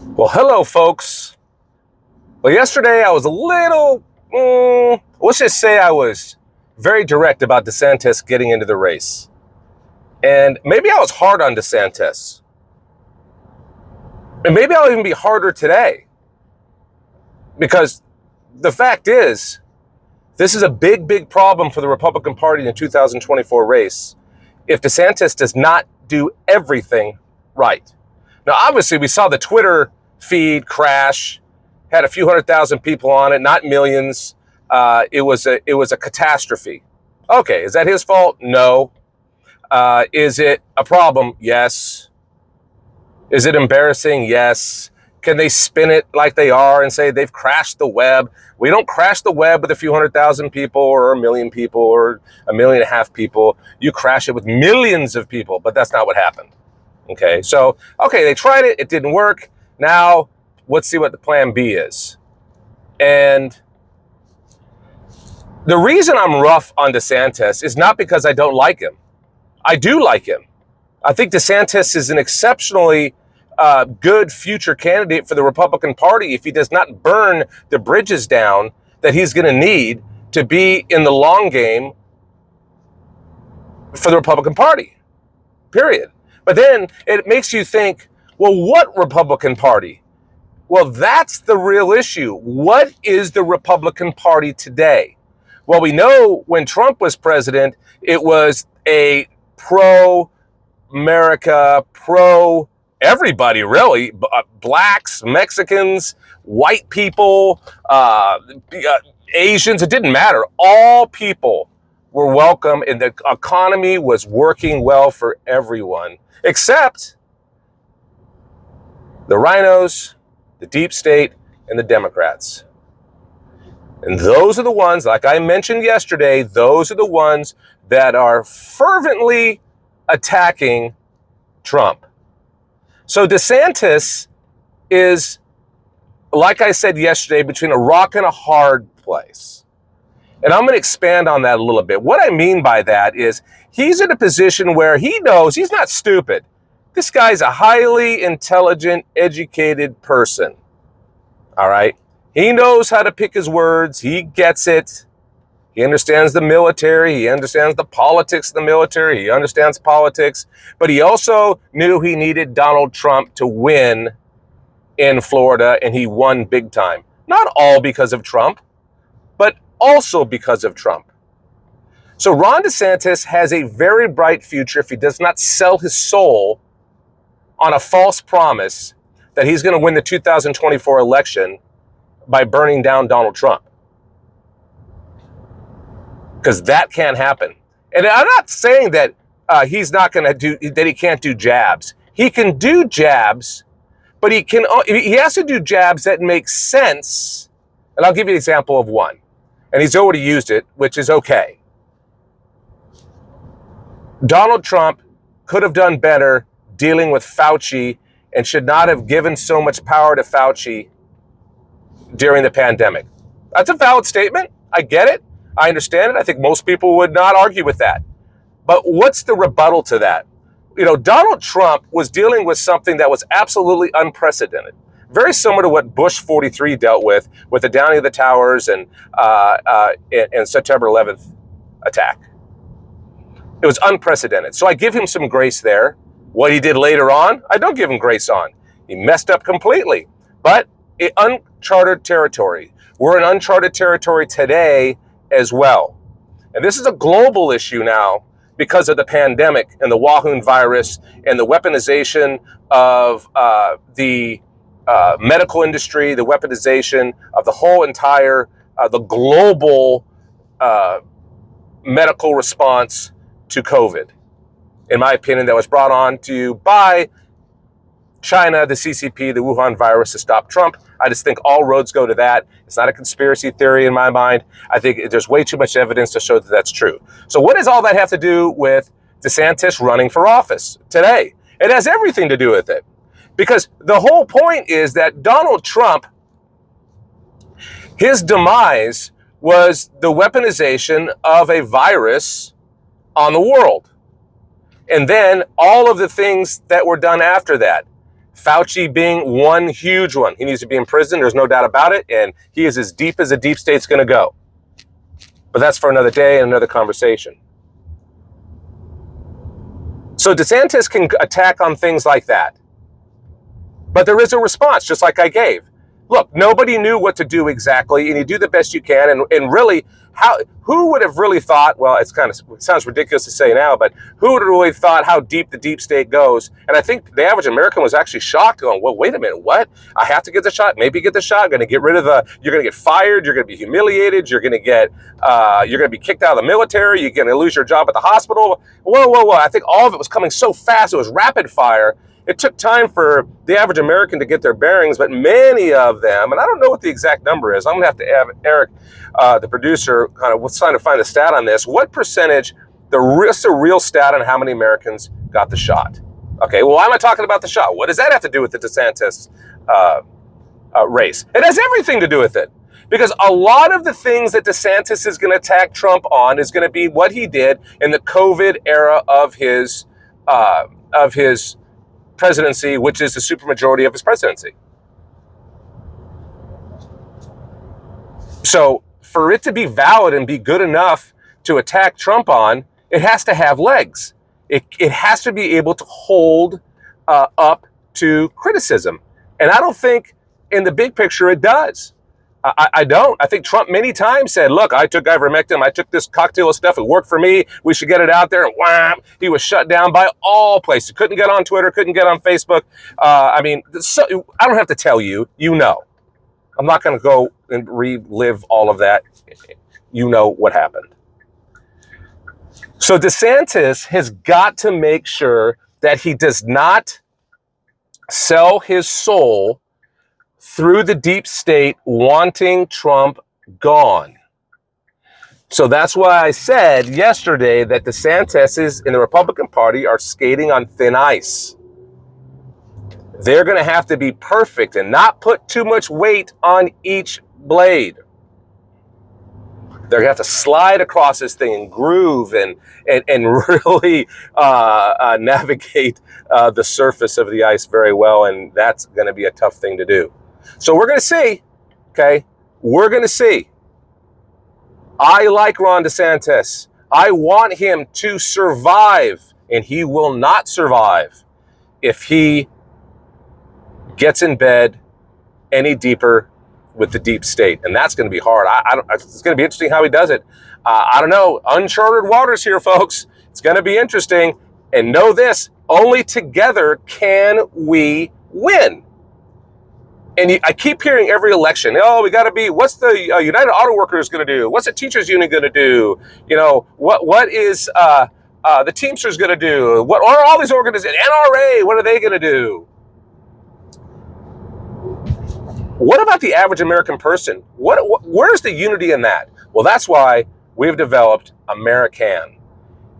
Well, hello, folks. Well, yesterday I was a little, let's just say I was very direct about DeSantis getting into the race. And maybe I was hard on DeSantis. And maybe I'll even be harder today. Because the fact is, this is a big, big problem for the Republican Party in the 2024 race if DeSantis does not do everything right. Now, obviously, we saw the Twitter feed crash, had a few 100,000 people on it, not millions. It was a catastrophe. Okay, is that his fault? No. Is it a problem? Yes. Is it embarrassing? Yes. Can they spin it like they are and say they've crashed the web? We don't crash the web with a few 100,000 people or a million people or 1.5 million people. You crash it with millions of people, but that's not what happened. Okay, so, they tried it. It didn't work. Now, let's see what the plan B is. And the reason I'm rough on DeSantis is not because I don't like him. I do like him. I think DeSantis is an exceptionally good future candidate for the Republican Party if he does not burn the bridges down that he's going to need to be in the long game for the Republican Party, period. But then it makes you think, well, what Republican Party? Well, that's the real issue. What is the Republican Party today? Well, we know when Trump was president, it was a pro-America, pro-everybody, really. Blacks, Mexicans, white people, Asians, it didn't matter. All people were welcome, and the economy was working well for everyone, except the rhinos, the deep state, and the Democrats. And those are the ones, like I mentioned yesterday, those are the ones that are fervently attacking Trump. So DeSantis is, like I said yesterday, between a rock and a hard place. And I'm going to expand on that a little bit. What I mean by that is he's in a position where he knows he's not stupid. This guy's a highly intelligent, educated person. All right? He knows how to pick his words. He gets it. He understands the military. He understands the politics of the military. He understands politics. But he also knew he needed Donald Trump to win in Florida, and he won big time. Not all because of Trump, but also because of Trump. So Ron DeSantis has a very bright future if he does not sell his soul on a false promise that he's going to win the 2024 election by burning down Donald Trump. Because that can't happen. And I'm not saying that he's not going to do, that he can't do jabs. He can do jabs, but he has to do jabs that make sense. And I'll give you an example of one. And he's already used it, which is okay. Donald Trump could have done better dealing with Fauci and should not have given so much power to Fauci during the pandemic. That's a valid statement. I get it. I understand it. I think most people would not argue with that. But what's the rebuttal to that? Donald Trump was dealing with something that was absolutely unprecedented. Very similar to what Bush 43 dealt with the downing of the towers and September 11th attack. It was unprecedented. So I give him some grace there. What he did later on, I don't give him grace on. He messed up completely. But uncharted territory. We're in uncharted territory today as well. And this is a global issue now because of the pandemic and the Wuhan virus and the weaponization of the medical industry, the weaponization of the whole entire, the global medical response to COVID. In my opinion, that was brought on to by China, the CCP, the Wuhan virus to stop Trump. I just think all roads go to that. It's not a conspiracy theory in my mind. I think there's way too much evidence to show that that's true. So what does all that have to do with DeSantis running for office today? It has everything to do with it. Because the whole point is that Donald Trump, his demise was the weaponization of a virus on the world. And then all of the things that were done after that. Fauci being one huge one. He needs to be in prison. There's no doubt about it. And he is as deep as the deep state's going to go. But that's for another day and another conversation. So DeSantis can attack on things like that. But there is a response, just like I gave. Look, nobody knew what to do exactly, and you do the best you can. And really, who would have really thought, well, it sounds ridiculous to say now, but who would have really thought how deep the deep state goes? And I think the average American was actually shocked, going, well, wait a minute, what? I have to get the shot, maybe get the shot, I'm going to get rid of you're going to get fired, you're going to be humiliated, you're going to be kicked out of the military, you're going to lose your job at the hospital. Whoa. I think all of it was coming so fast, it was rapid fire. It took time for the average American to get their bearings, but many of them, and I don't know what the exact number is. I'm going to have to have Eric, the producer, kind of trying to find a stat on this. What percentage, the real stat on how many Americans got the shot? Okay, well, why am I talking about the shot? What does that have to do with the DeSantis race? It has everything to do with it. Because a lot of the things that DeSantis is going to attack Trump on is going to be what he did in the COVID era of his presidency, which is the supermajority of his presidency. So for it to be valid and be good enough to attack Trump on, it has to have legs. It has to be able to hold up to criticism. And I don't think in the big picture it does. I don't. I think Trump many times said, look, I took ivermectin, I took this cocktail of stuff, it worked for me, we should get it out there, and wham, he was shut down by all places. Couldn't get on Twitter, couldn't get on Facebook. I don't have to tell you, you know. I'm not going to go and relive all of that. You know what happened. So DeSantis has got to make sure that he does not sell his soul through the deep state wanting Trump gone. So that's why I said yesterday that DeSantis in the Republican Party are skating on thin ice. They're going to have to be perfect and not put too much weight on each blade. They're going to have to slide across this thing and groove and really navigate the surface of the ice very well. And that's going to be a tough thing to do. So we're going to see, okay? We're going to see. I like Ron DeSantis. I want him to survive, and he will not survive if he gets in bed any deeper with the deep state. And that's going to be hard. It's going to be interesting how he does it. I don't know. Uncharted waters here, folks. It's going to be interesting. And know this, only together can we win. And I keep hearing every election, we got to be, what's the United Auto Workers going to do? What's the teachers union going to do? You know, what is the Teamsters going to do? What are all these organizations? NRA, what are they going to do? What about the average American person? Where's the unity in that? Well, that's why we've developed American.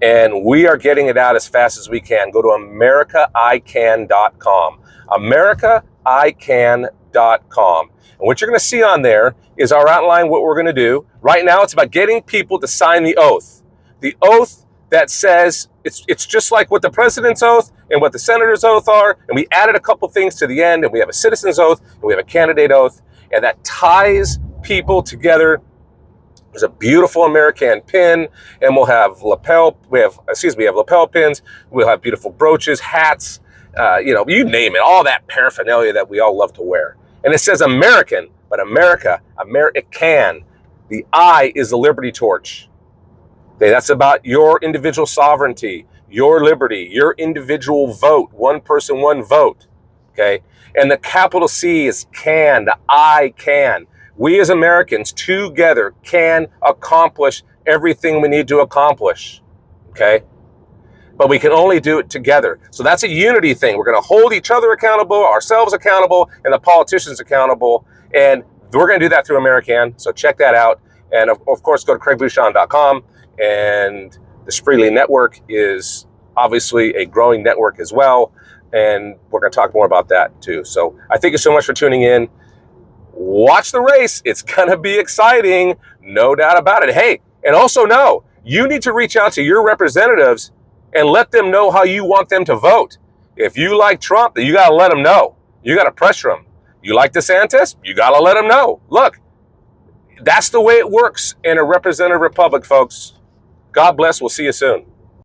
And we are getting it out as fast as we can. Go to AmericaICan.com. AmericaICan.com. And what you're going to see on there is our outline, what we're going to do. Right now, it's about getting people to sign the oath. The oath that says, it's just like what the president's oath and what the senator's oath are. And we added a couple things to the end, and we have a citizen's oath, and we have a candidate oath, and that ties people together. There's a beautiful American pin, and we have lapel pins. We'll have beautiful brooches, hats, you name it, all that paraphernalia that we all love to wear. And it says American, but American. The I is the liberty torch. Okay, that's about your individual sovereignty, your liberty, your individual vote, one person, one vote. Okay, and the capital C is can, the I can. We as Americans together can accomplish everything we need to accomplish. Okay. But we can only do it together. So that's a unity thing. We're going to hold each other accountable, ourselves accountable, and the politicians accountable. And we're going to do that through American. So check that out. And of course, go to craigblueshawn.com. And the Spreely Network is obviously a growing network as well. And we're going to talk more about that too. So I thank you so much for tuning in. Watch the race. It's going to be exciting. No doubt about it. Hey, and also know, you need to reach out to your representatives and let them know how you want them to vote. If you like Trump, you got to let him know. You got to pressure him. You like DeSantis? You got to let him know. Look, that's the way it works in a representative republic, folks. God bless. We'll see you soon.